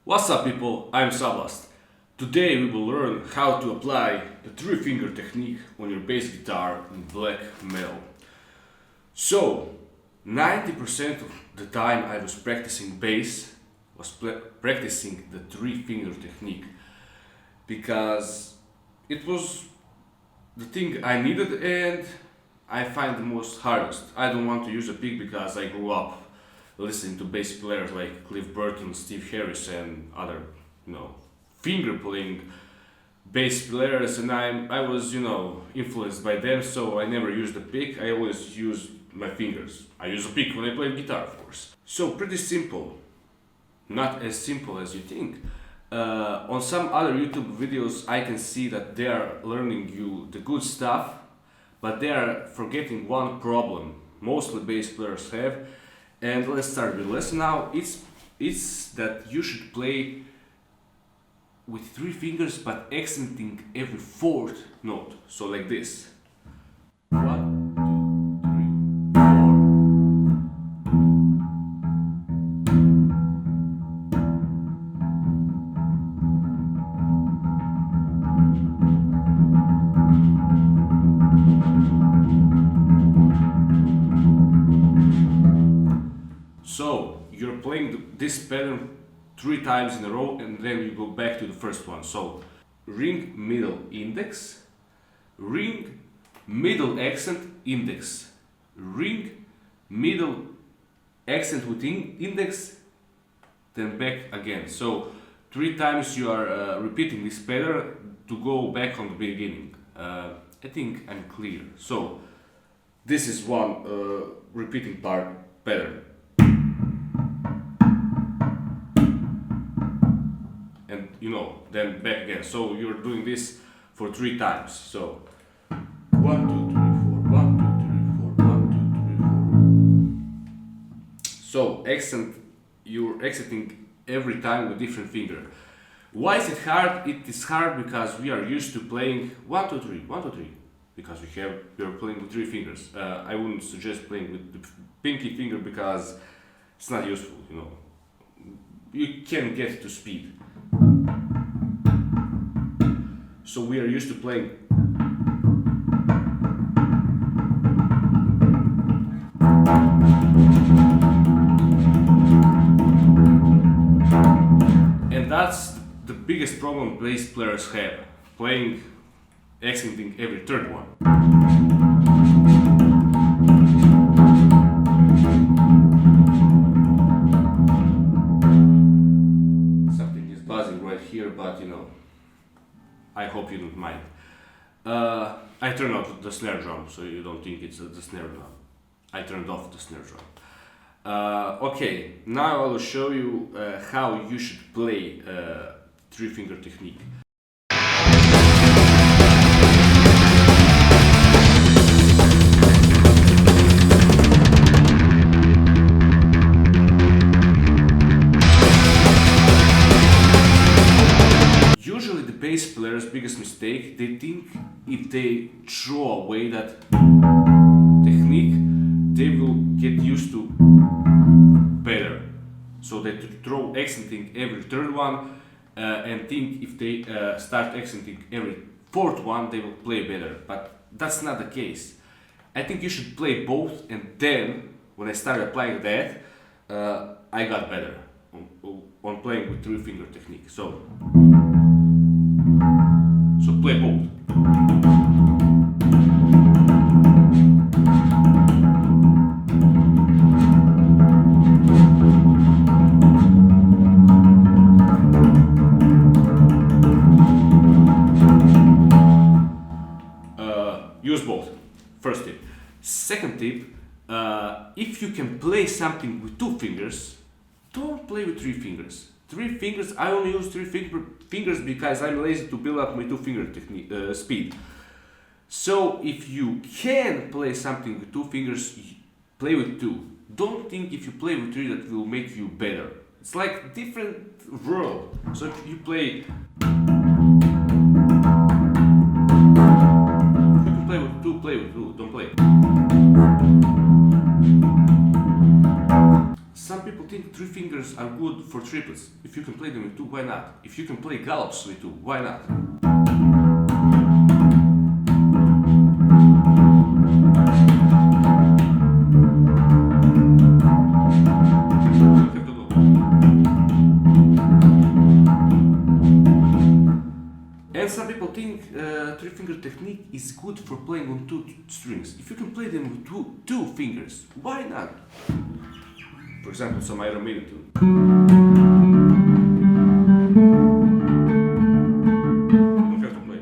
What's up people, I'm Sablast. Today we will learn how to apply the three finger technique on your bass guitar in black metal. So, 90% of the time I was practicing bass was practicing the three finger technique because it was the thing I needed and I find the most hardest. I don't want to use a pick because I grew up listening to bass players like Cliff Burton, Steve Harris, and other, finger playing bass players, and I was, influenced by them. So I never used a pick. I always use my fingers. I use a pick when I play guitar, of course. So pretty simple, not as simple as you think. On some other YouTube videos, I can see that they are learning you the good stuff, but they are forgetting one problem mostly bass players have. And let's start with lesson now. It's that you should play with three fingers but accenting every fourth note. So like this. 1, 2, 3, 4. So you're playing this pattern 3 times in a row and then you go back to the first one. So ring, middle, index, ring, middle, accent, index, ring, middle, accent with index, then back again. So 3 times you are repeating this pattern to go back on the beginning. I think I'm clear. So this is one repeating pattern. And then back again. So you're doing this for 3 times. So 1, 2, 3, 4, 1, 2, 3, 4, 1, 2, 3, 4. So you're accenting every time with different finger. Why is it hard? It is hard because we are used to playing 1, 2, 3, 1, 2, 3. Because we are playing with 3 fingers. I wouldn't suggest playing with the pinky finger because it's not useful. You can get to speed. So we are used to playing and that's the biggest problem bass players have, playing accenting every third one. Something is buzzing right here, but I hope you don't mind. I turned off the snare drum, so you don't think it's the snare drum. I turned off the snare drum. Okay, now I will show you how you should play three finger technique. Usually the bass player's biggest mistake, they think if they throw away that technique, they will get used to better. So they throw accenting every third one and think if they start accenting every fourth one, they will play better. But that's not the case. I think you should play both, and then when I started applying that, I got better on playing with three finger technique. So play both. Use both. First tip. Second tip, if you can play something with 2 fingers, don't play with 3 fingers. 3 fingers, I only use 3 fingers because I'm lazy to build up my 2 finger speed. So if you can play something with 2 fingers, play with 2. Don't think if you play with 3 that will make you better. It's like different world. So if you play, play with 2, don't play. some people think three fingers are good for triplets. If you can play them with two, why not? If you can play gallops with two, why not? And some people think three finger technique is good for playing on two strings. If you can play them with two fingers, why not? For example, some Iron Maiden tune. You don't have to play.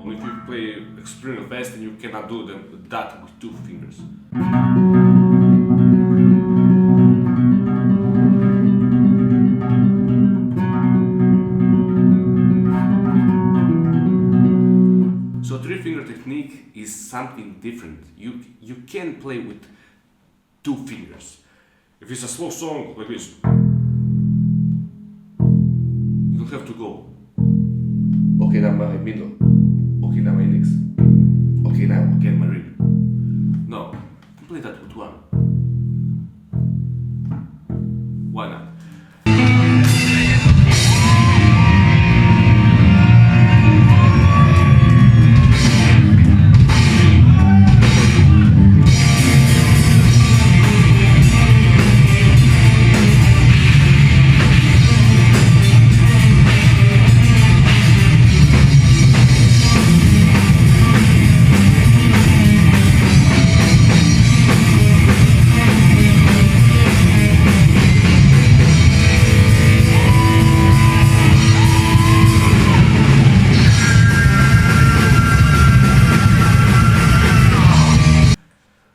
Only if you play extremely fast and you cannot do that with two fingers. So three finger technique is something different. You can play with two fingers. If it's a slow song like this, you don't have to go. Okay, now my middle. Okay, now my index. Okay, now again my ring. No, you can play that with one. Why not?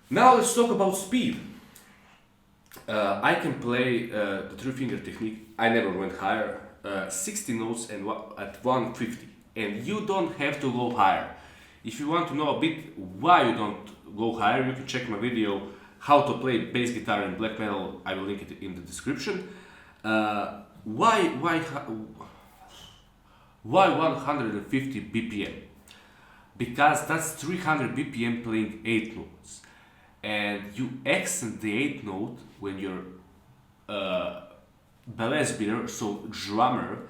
Now let's talk about speed. I can play the three finger technique. I never went higher. 60 notes and at 150, and you don't have to go higher. If you want to know a bit why you don't go higher, you can check my video how to play bass guitar in black metal. I will link it in the description. Why 150 BPM? Because that's 300 BPM playing 8 notes. And you accent the 8th note when your blast beater, so drummer,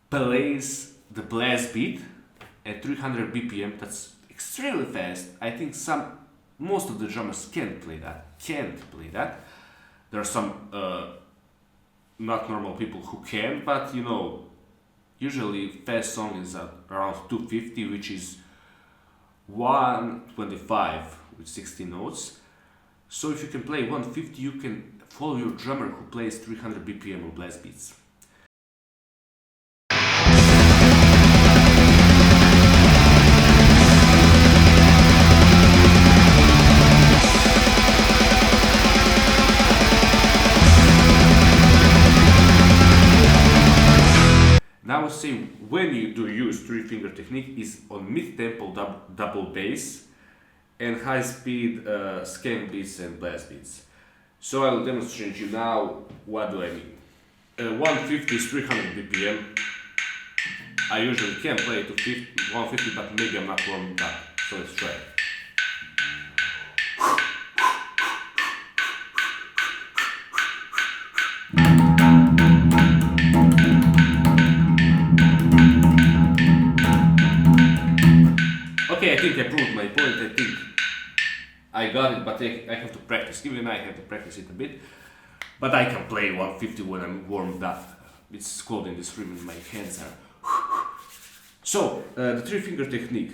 plays the blast beat at 300 BPM. That's extremely fast. I think most of the drummers can't play that. There are some not normal people who can, but you know, usually fast song is at around 250, which is 125 with 60 notes. So if you can play 150, you can follow your drummer who plays 300 BPM on blast beats. Now I would say when you do use three finger technique is on mid-tempo double bass and high speed skank beats and blast beats. So I'll demonstrate you now what do I mean. 150 is 300 BPM. I usually can play to 150, but maybe I'm not warmed up. So let's try it. Okay, I think I proved my point. I think I got it, but I have to practice. Even I have to practice it a bit. But I can play 150 when I'm warmed up. It's cold in this room and my hands are... So, the three finger technique.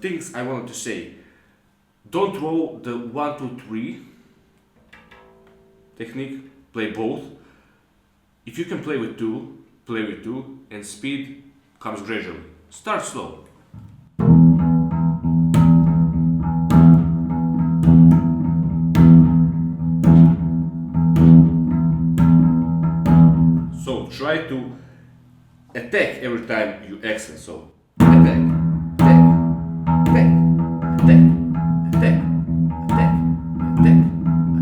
Things I wanted to say. Don't throw the 1, 2, 3 technique. Play both. If you can play with two, play with two. And speed comes gradually. Start slow. So try to attack every time you accent. So attack, attack, attack, attack, attack, attack, attack,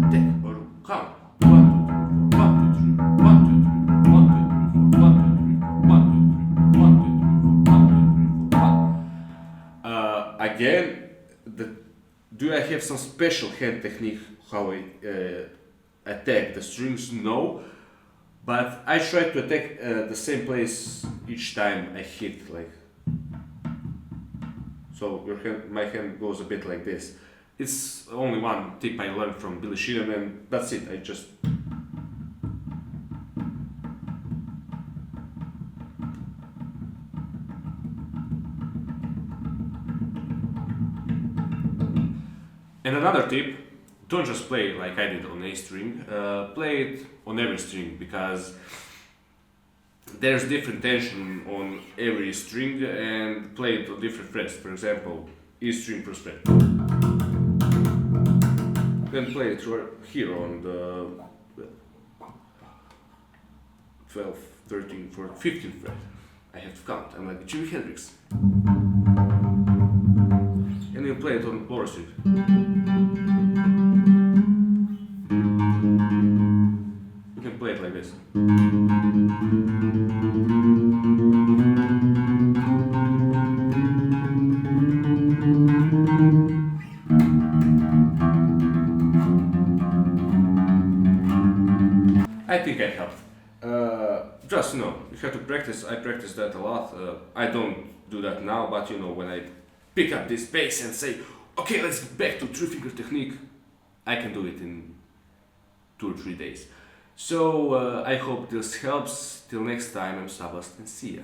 attack. Or count. 1, 2, 3, 4, 1, 2, 3, 1, 2, 3, 4, 1, 2, 3, 4, 1, 2, 3, 4, 1, 2, 3, 4, 1. Again, Do I have some special hand technique how I attack the strings? No, but I try to attack the same place each time I hit, like so. My hand goes a bit like this. It's only one tip I learned from Billy Sheehan, and that's it. I just And another tip, don't just play like I did on A string, play it on every string because there's different tension on every string and play it on different frets. For example, E string per fret. Then play it here on the 12, 13, 14, 15th fret. I have to count, I'm like Jimi Hendrix. And you play it on lower string. You can play it like this. I think I helped. Just you have to practice. I practice that a lot. I don't do that now, but when I pick up this bass and say, okay, let's get back to three finger technique, I can do it in 2 or 3 days. So I hope this helps. Till next time, I'm Sabast and see ya.